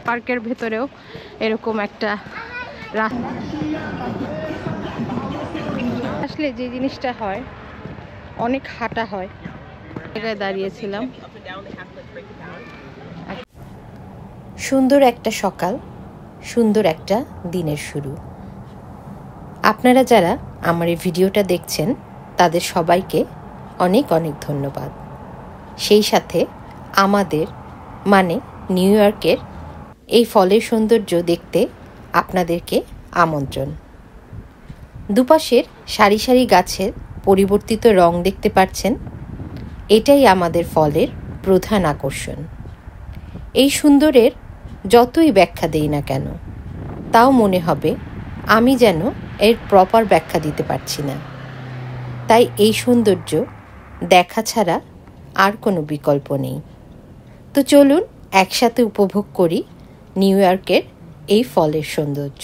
পার্কের ভেতরেও এরকম একটা রাস্তা আসলে যে জিনিসটা হয়, অনেক হাঁটা হয়। জায়গায় দাঁড়িয়েছিলাম। সুন্দর একটা সকাল, সুন্দর একটা দিনের শুরু। আপনারা যারা আমার এই ভিডিওটা দেখছেন তাদের সবাইকে অনেক অনেক ধন্যবাদ। সেই সাথে আমাদের মানে নিউ ইয়র্কের এই ফলের সৌন্দর্য দেখতে আপনাদেরকে আমন্ত্রণ। দুপাশের সারি সারি গাছের পরিবর্তিত রং দেখতে পাচ্ছেন, এটাই আমাদের ফলের প্রধান আকর্ষণ। এই সুন্দরের যতই ব্যাখ্যা দেই না কেন, তাও মনে হবে আমি যেন এর প্রপার ব্যাখ্যা দিতে পারছি না। তাই এই সৌন্দর্য দেখা ছাড়া আর কোনো বিকল্প নেই। তো চলুন একসাথে উপভোগ করি নিউ ইয়র্কের এই ফলের সৌন্দর্য।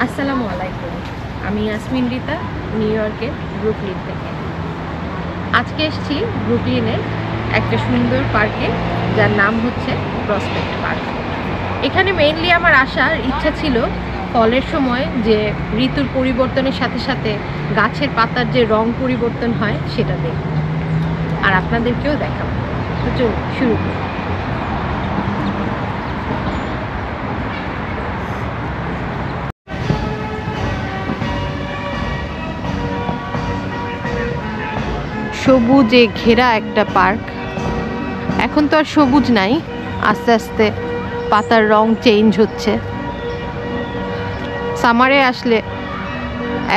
আসসালামু আলাইকুম, আমি ইয়াসমিন রিতা, নিউ ইয়র্কের ব্রুকলিন থেকে। আজকে এসেছি ব্রুকলিনের একটা সুন্দর পার্কে, যার নাম হচ্ছে প্রসপেক্ট পার্ক। এখানে মেইনলি আমার আসার ইচ্ছা ছিল ফলের সময় যে ঋতুর পরিবর্তনের সাথে সাথে গাছের পাতার যে রং পরিবর্তন হয় সেটা দেখব, আর আপনাদেরকেও দেখাবো। তো চলুন শুরু করি। সবুজে ঘেরা একটা পার্ক। এখন তো আর সবুজ নাই, আস্তে আস্তে পাতার রং চেঞ্জ হচ্ছে। সামারে আসলে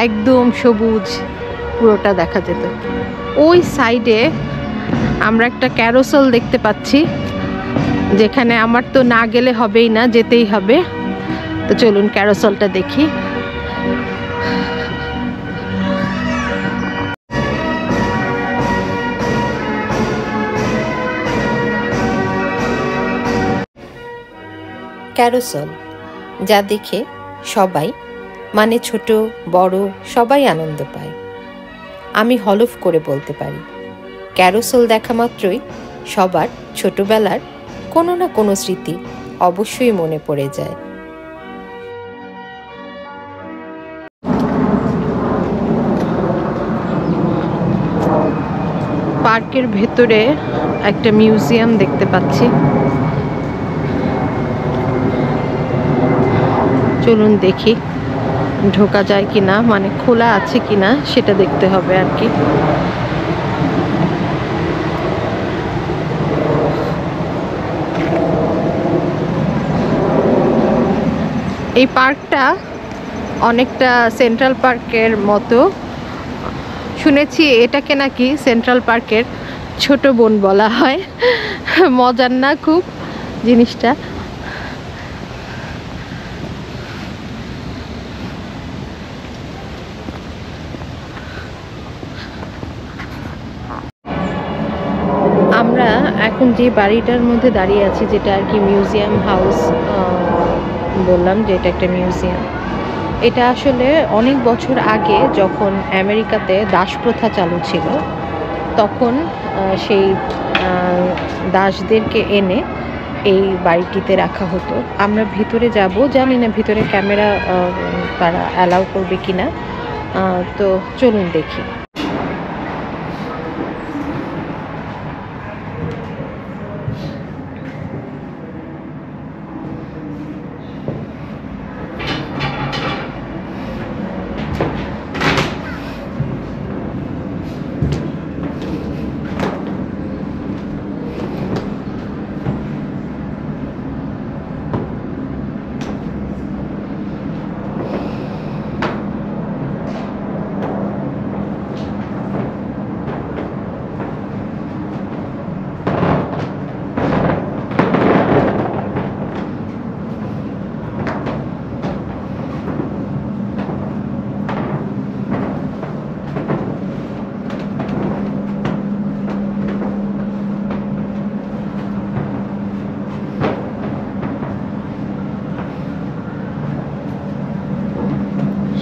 একদম সবুজ পুরোটা দেখা যেত। ওই সাইডে আমরা একটা ক্যারোসেল দেখতে পাচ্ছি, যেখানে আমার তো না গেলে হবেই না, যেতেই হবে। তো চলুন ক্যারোসেলটা দেখি। ক্যারোসেল, যা দেখে সবাই মানে ছোট বড় সবাই আনন্দ পায়। আমি হলফ করে বলতে পারি, ক্যারোসেল দেখা মাত্রই সবার ছোটবেলার কোনো না কোনো স্মৃতি অবশ্যই মনে পড়ে যায়। পার্কের ভেতরে একটা মিউজিয়াম দেখতে পাচ্ছি, চলুন দেখি ঢোকা যায় কিনা, মানে খোলা আছে কিনা সেটা দেখতে হবে আর কি। এই পার্কটা অনেকটা সেন্ট্রাল পার্কের মতো। শুনেছি এটাকে নাকি সেন্ট্রাল পার্কের ছোট বোন বলা হয়। মজার না খুব জিনিসটা? আমরা এখন যে বাড়িটার মধ্যে দাঁড়িয়ে আছি, যেটা আর কি মিউজিয়াম হাউস বললাম, যে এটা একটা মিউজিয়াম। এটা আসলে অনেক বছর আগে যখন আমেরিকাতে দাসপ্রথা চালু ছিল, তখন সেই দাসদেরকে এনে এই বাড়িটিতে রাখা হতো। আমরা ভিতরে যাব, জানি না ভিতরে ক্যামেরা তারা অ্যালাউ করবে কিনা। তো চলুন দেখি।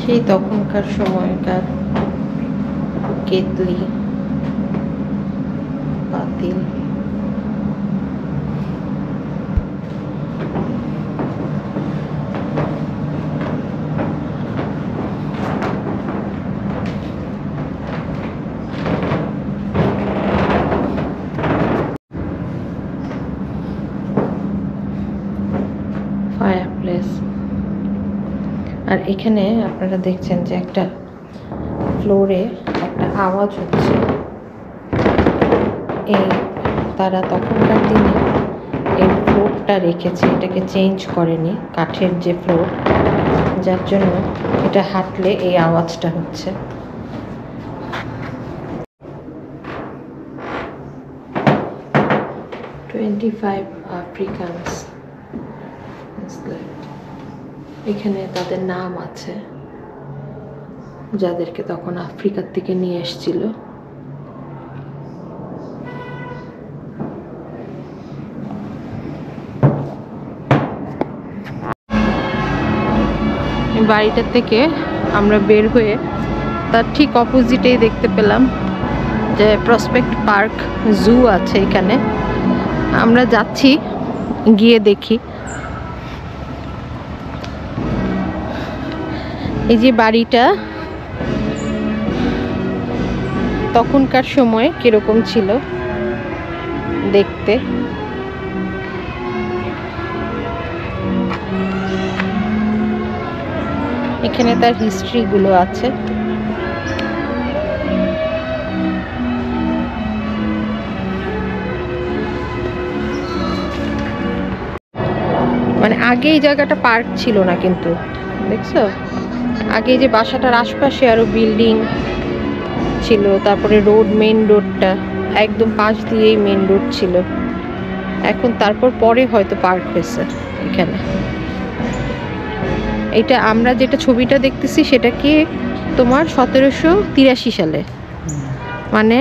সেই তখনকার সময়কার কেতলি, পাতিল, ফায়ারপ্লেস। আর এখানে আপনারা দেখছেন যে একটা ফ্লোরে একটা আওয়াজ হচ্ছে। এই তারা তখনকার দিনে এই ফ্লোরটা রেখেছে, এটাকে চেঞ্জ করেনি, কাঠের যে ফ্লোর, যার জন্য এটা হাঁটলে এই আওয়াজটা হচ্ছে। আফ্রিকানস, এখানে তাদের নাম আছে যাদেরকে তখন আফ্রিকার থেকে নিয়ে এসেছিল। বাড়িটার থেকে আমরা বের হয়ে তার ঠিক অপোজিটেই দেখতে পেলাম যে প্রসপেক্ট পার্ক জু আছে এখানে। আমরা যাচ্ছি, গিয়ে দেখি। এই যে বাড়িটা তখনকার সময় কিরকম ছিল দেখতে। এখানে তার হিস্ট্রি গুলো আছে। মানে আগে এই জায়গাটা পার্ক ছিল না, কিন্তু দেখছো আগে যে বাসাটার আশপাশে আরো বিল্ডিং ছিল, তারপরে রোড, মেইন রোডটা একদম পাশ দিয়েই মেইন রোড ছিল। এখন তারপর পরে হয়তো পার্ক হয়েছে এখানে। এটা আমরা যেটা ছবিটা দেখতেছি সেটা কি তোমার 1783 সালে, মানে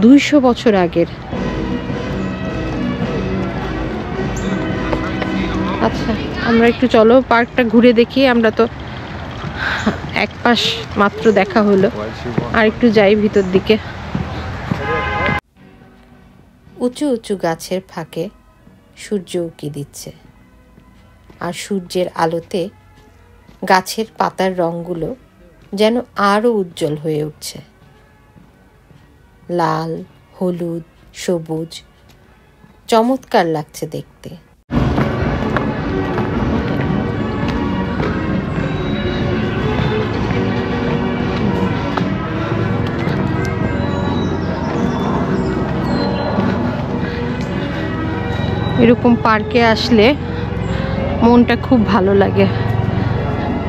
200 বছর আগের। আচ্ছা, আমরা একটু চলো পার্কটা ঘুরে দেখি। আমরা তো এক পাশ মাত্র দেখা হলো, আর একটু যাই ভিতর দিকে। উঁচু উঁচু গাছের ফাঁকে সূর্য উঁকি দিচ্ছে, আর সূর্যের আলোতে গাছের পাতার রঙগুলো যেন আরো উজ্জ্বল হয়ে উঠছে। লাল, হলুদ, সবুজ, চমৎকার লাগছে দেখতে। এরকম পার্কে আসলে মনটা খুব ভালো লাগে।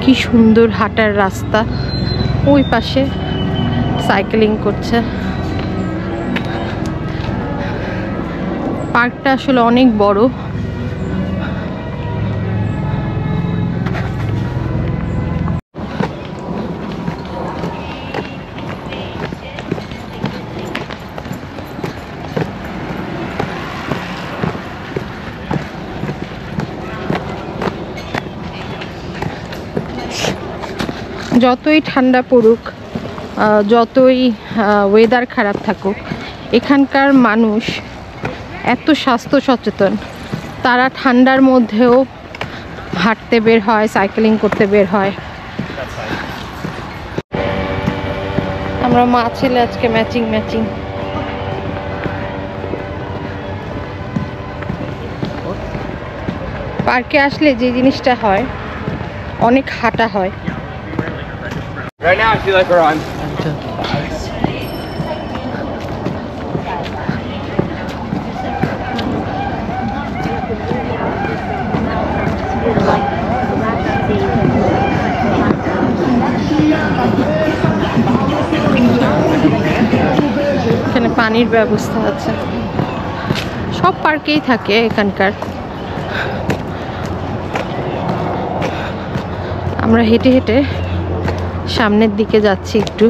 কি সুন্দর হাঁটার রাস্তা, ওই পাশে সাইকেলিং করছে। পার্কটা আসলে অনেক বড়। যতই ঠান্ডা পড়ুক, যতই ওয়েদার খারাপ থাকুক, এখানকার মানুষ এত স্বাস্থ্য সচেতন। তারা ঠান্ডার মধ্যেও হাঁটতে বের হয়, সাইকেলিং করতে বের হয়। আমরা মা ছেলে আজকে ম্যাচিং ম্যাচিং। পার্কে আসলে যে জিনিসটা হয়, অনেক হাঁটা হয়। Right now I feel like we're on. এখানে পানির ব্যবস্থা আছে, সব পার্কেই থাকে এখানকার। আমরা হেঁটে হেঁটে সামনের দিকে যাচ্ছি একটু।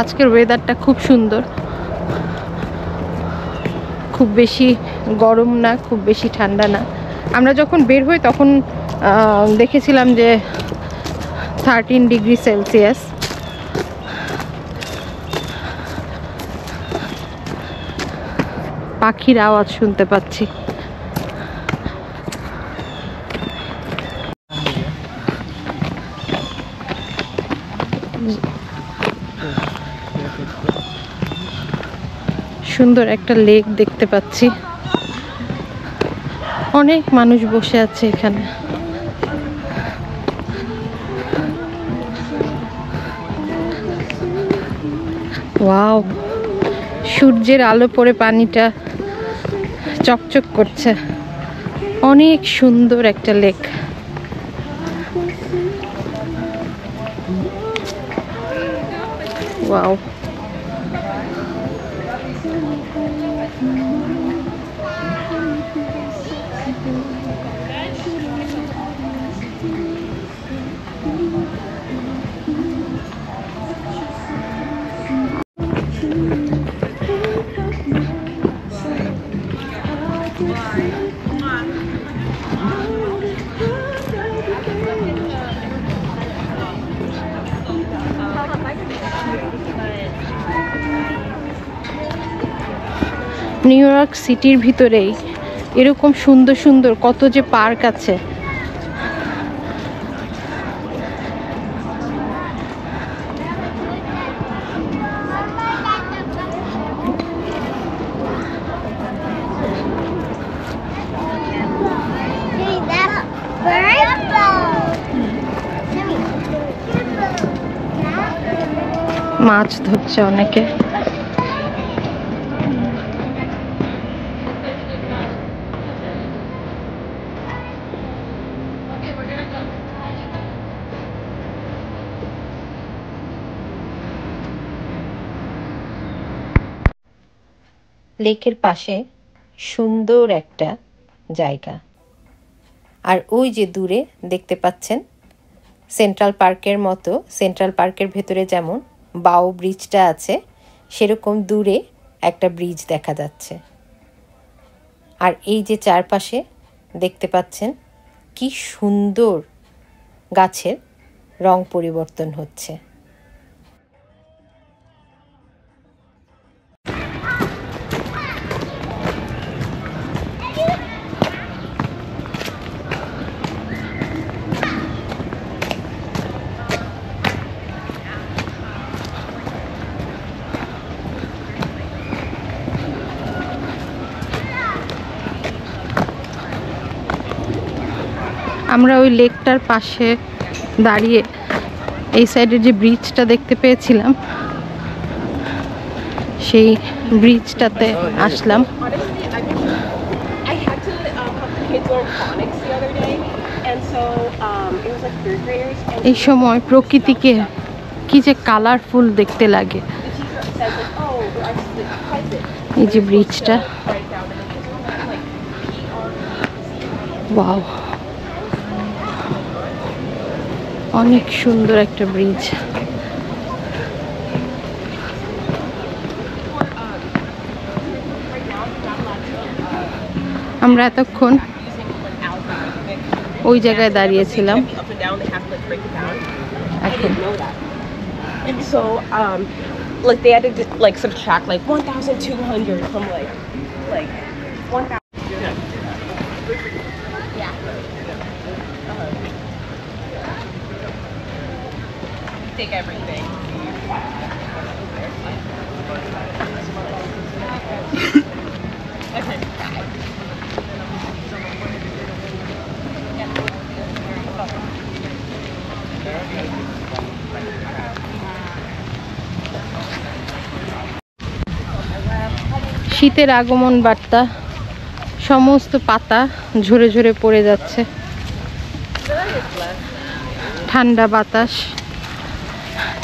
আজকের ওয়েদারটা খুব সুন্দর, খুব বেশি গরম না, খুব বেশি ঠান্ডা না। আমরা যখন বের হই তখন দেখেছিলাম যে 13 ডিগ্রি সেলসিয়াস। পাখির আওয়াজ শুনতে পাচ্ছি। সুন্দর একটা লেক দেখতে পাচ্ছি, অনেক মানুষ বসে আছে এখানে। ওয়াও, সূর্যের আলো পড়ে পানিটা চকচক করছে, অনেক সুন্দর একটা লেক। ওয়াও, নিউ ইয়র্ক সিটির ভিতরেই এরকম সুন্দর সুন্দর কত যে পার্ক আছে। মাছ ধরছে অনেকে। লেকের পাশে সুন্দর একটা জায়গা, আর ওই যে দূরে দেখতে পাচ্ছেন সেন্ট্রাল পার্কের মতো, সেন্ট্রাল পার্কের ভেতরে যেমন বাও ব্রিজটা আছে সেরকম দূরে একটা ব্রিজ দেখা যাচ্ছে। আর এই যে চারপাশে দেখতে পাচ্ছেন কি সুন্দর গাছের রং পরিবর্তন হচ্ছে। আমরা ওই লেকটার পাশে দাঁড়িয়ে এই সাইডের যে ব্রিজটা দেখতে পেয়েছিলাম সেই ব্রিজটাতে আসলাম। এই সময় প্রকৃতিকে কি যে কালারফুল দেখতে লাগে। এই যে ব্রিজটা, ওয়াও, অনেক সুন্দর একটা ব্রিজ। আমরা এতক্ষণ ওই জায়গায় দাঁড়িয়েছিলাম। এখন So, like they had to like subtract like 1,200 from like 1,000. Yeah. Take everything. Okay. শীতের আগমন বার্তা, সমস্ত পাতা ঝরে ঝরে পড়ে যাচ্ছে, ঠান্ডা বাতাস।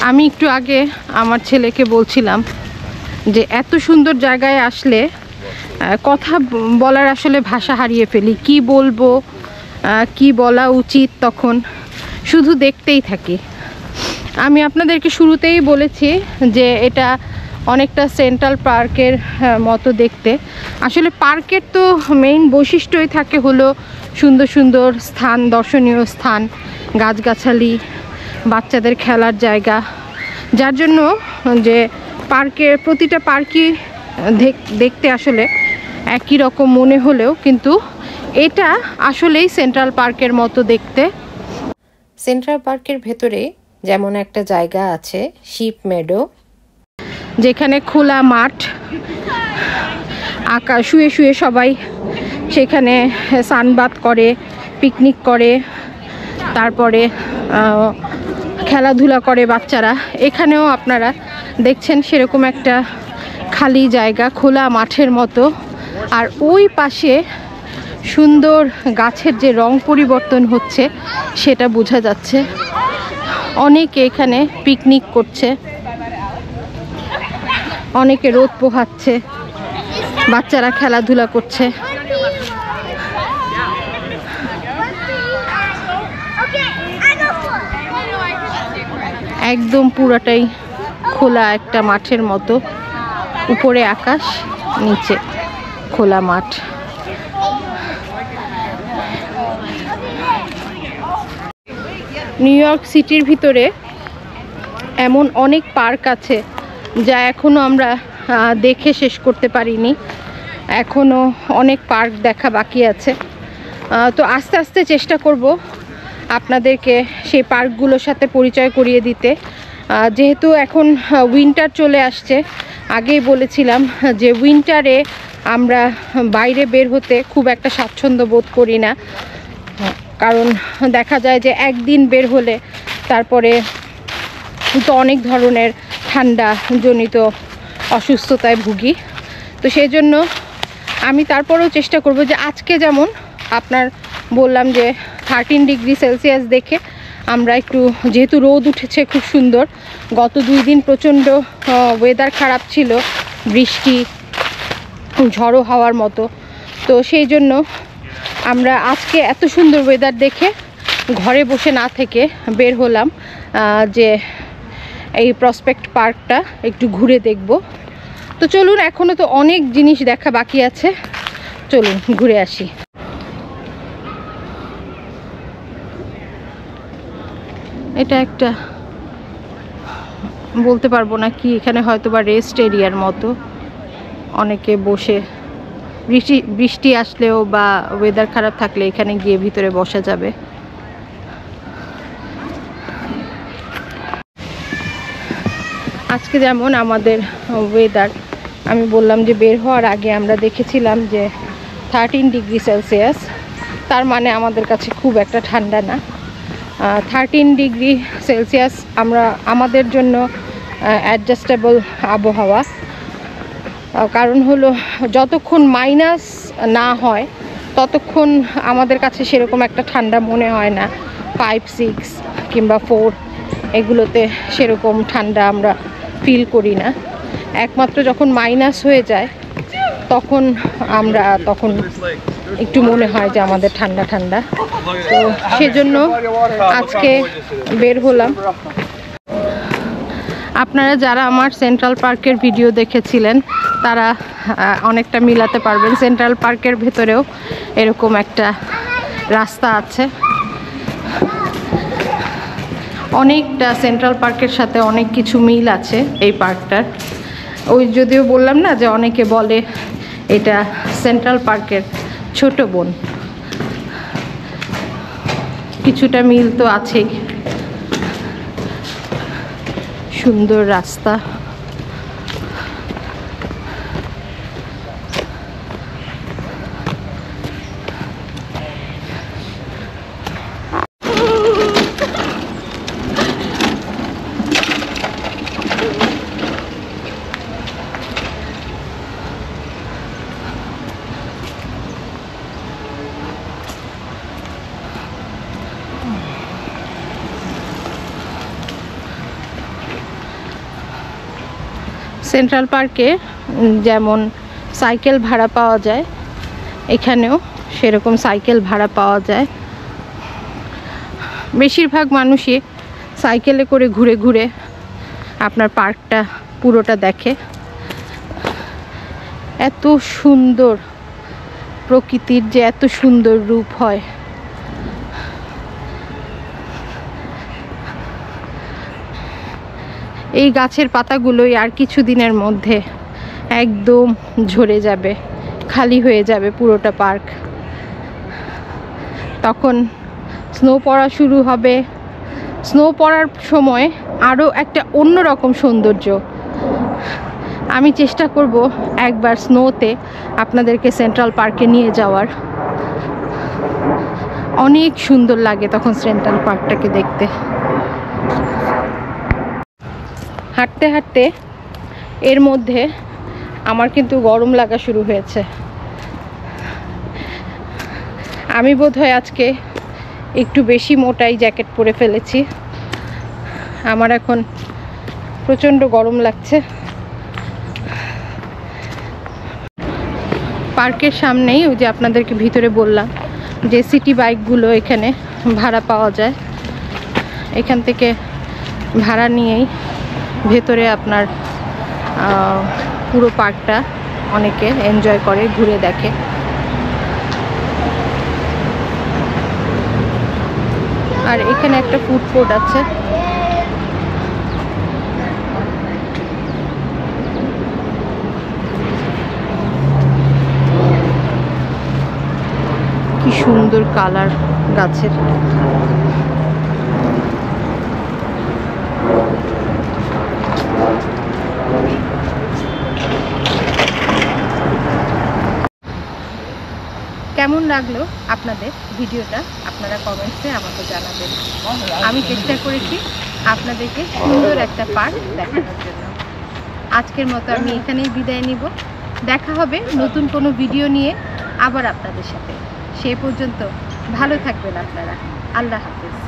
আমি একটু আগে আমার ছেলেকে বলছিলাম যে এত সুন্দর জায়গায় আসলে কথা বলার আসলে ভাষা হারিয়ে ফেলি, কি বলবো, কি বলা উচিত, তখন শুধু দেখতেই থাকি। আমি আপনাদেরকে শুরুতেই বলেছি যে এটা অনেকটা সেন্ট্রাল পার্কের মতো দেখতে। আসলে পার্কের তো মেইন বৈশিষ্ট্যই থাকে হলো সুন্দর সুন্দর স্থান, দর্শনীয় স্থান, গাছগাছালি, বাচ্চাদের খেলার জায়গা, যার জন্য যে পার্কের প্রতিটা পার্কই দেখতে আসলে একই রকম মনে হলেও কিন্তু এটা আসলেই সেন্ট্রাল পার্কের মতো দেখতে। সেন্ট্রাল পার্কের ভেতরে যেমন একটা জায়গা আছে শিপ মেডো, যেখানে খোলা মাঠ, শুয়ে শুয়ে সবাই সেখানে সানবাথ করে, পিকনিক করে, তারপরে খেলাধুলা করে বাচ্চারা। এখানেও আপনারা দেখছেন সেরকম একটা খালি জায়গা, খোলা মাঠের মতো। আর ওই পাশে সুন্দর গাছের যে রং পরিবর্তন হচ্ছে সেটা বোঝা যাচ্ছে। অনেকে এখানে পিকনিক করছে, অনেকে রোদ পোহাচ্ছে, বাচ্চারা খেলাধুলা করছে। একদম পুরাটাই খোলা একটা মাঠের মতো, উপরে আকাশ, নিচে খোলা মাঠ। নিউ ইয়র্ক সিটির ভিতরে এমন অনেক পার্ক আছে যা এখনো আমরা দেখে শেষ করতে পারিনি, এখনো অনেক পার্ক দেখা বাকি আছে। তো আস্তে আস্তে চেষ্টা করব আপনাদেরকে সেই পার্কগুলোর সাথে পরিচয় করিয়ে দিতে। যেহেতু এখন উইন্টার চলে আসছে, আগেই বলেছিলাম যে উইন্টারে আমরা বাইরে বের হতে খুব একটা স্বাচ্ছন্দ্য বোধ করি না, কারণ দেখা যায় যে একদিন বের হলে তারপরে তো অনেক ধরনের ঠান্ডা জনিত অসুস্থতায় ভুগি। তো সেই জন্য আমি তারপরেও চেষ্টা করব যে আজকে যেমন আপনার বললাম যে 13 ডিগ্রি সেলসিয়াস দেখে আমরা একটু, যেহেতু রোদ উঠেছে খুব সুন্দর, গত 2 দিন প্রচণ্ড ওয়েদার খারাপ ছিল, বৃষ্টি ঝড়ো হাওয়ার মতো, তো সেই জন্য আমরা আজকে এত সুন্দর ওয়েদার দেখে ঘরে বসে না থেকে বের হলাম যে এই প্রসপেক্ট পার্কটা একটু ঘুরে দেখব। তো চলুন, এখনও তো অনেক জিনিস দেখা বাকি আছে, চলুন ঘুরে আসি। এটা একটা বলতে পারবো না কি, এখানে হয়তো বা রেস্ট এরিয়ার মতো, অনেকে বসে বৃষ্টি আসলেও বা ওয়েদার খারাপ থাকলে এখানে গিয়ে ভিতরে বসা যাবে। আজকে যেমন আমাদের ওয়েদার, আমি বললাম যে বের হওয়ার আগে আমরা দেখেছিলাম যে 13 ডিগ্রি সেলসিয়াস, তার মানে আমাদের কাছে খুব একটা ঠান্ডা না। 13 ডিগ্রি সেলসিয়াস আমাদের জন্য অ্যাডজাস্টেবল আবহাওয়া, কারণ হলো যতক্ষণ মাইনাস না হয় ততক্ষণ আমাদের কাছে সেরকম একটা ঠান্ডা মনে হয় না। 5, 6 কিংবা 4 এগুলোতে সেরকম ঠান্ডা আমরা ফিল করি না। একমাত্র যখন মাইনাস হয়ে যায় তখন একটু মনে হয় যে আমাদের ঠান্ডা ঠান্ডা। তো সেজন্য আজকে বের হলাম। আপনারা যারা আমার সেন্ট্রাল পার্কের ভিডিও দেখেছিলেন তারা অনেকটা মিলাতে পারবেন। সেন্ট্রাল পার্কের ভেতরেও এরকম একটা রাস্তা আছে, অনেকটা সেন্ট্রাল পার্কের সাথে অনেক কিছু মিল আছে এই পার্কটার। ওই যদিও বললাম না যে অনেকে বলে এটা সেন্ট্রাল পার্কের ছোট বোন, কিছুটা মিল তো আছেই। সুন্দর রাস্তা, সেন্ট্রাল পার্কে যেমন সাইকেল ভাড়া পাওয়া যায়, এখানেও সেরকম সাইকেল ভাড়া পাওয়া যায়। বেশিরভাগ মানুষই সাইকেলে করে ঘুরে ঘুরে আপনার পার্কটা পুরোটা দেখে। এত সুন্দর প্রকৃতির যে এত সুন্দর রূপ হয়। এই গাছের পাতাগুলোই আর কিছুদিনের মধ্যে একদম ঝরে যাবে, খালি হয়ে যাবে পুরোটা পার্ক। তখন স্নো পড়া শুরু হবে। স্নো পড়ার সময় আরও একটা অন্যরকম সৌন্দর্য। আমি চেষ্টা করব একবার স্নোতে আপনাদেরকে সেন্ট্রাল পার্কে নিয়ে যাওয়ার। অনেক সুন্দর লাগে তখন সেন্ট্রাল পার্কটাকে দেখতে। হাঁটতে হাঁটতে এর মধ্যে আমার কিন্তু গরম লাগা শুরু হয়েছে। আমি বোধহয় আজকে একটু বেশি মোটাই জ্যাকেট পরে ফেলেছি। আমার এখন প্রচণ্ড গরম লাগছে। পার্কের সামনেই ওই যে আপনাদেরকে ভিতরে বললাম যে সিটি বাইকগুলো এখানে ভাড়া পাওয়া যায়। এখান থেকে ভাড়া নিয়েই ভেতরে আপনার পুরো পার্কটা অনেকে এনজয় করে, ঘুরে দেখে। আর এখানে একটা ফুড কোর্ট আছে। কি সুন্দর কালার গাছের। কেমন লাগলো আপনাদের ভিডিওটা আপনারা কমেন্টসে আমাকে জানাবেন। আমি চেষ্টা করেছি আপনাদেরকে সুন্দর একটা পার্ক দেখানোর জন্য। আজকের মতো আমি এখানেই বিদায় নিব। দেখা হবে নতুন কোনো ভিডিও নিয়ে আবার আপনাদের সাথে। সেই পর্যন্ত ভালো থাকবেন আপনারা। আল্লাহ হাফেজ।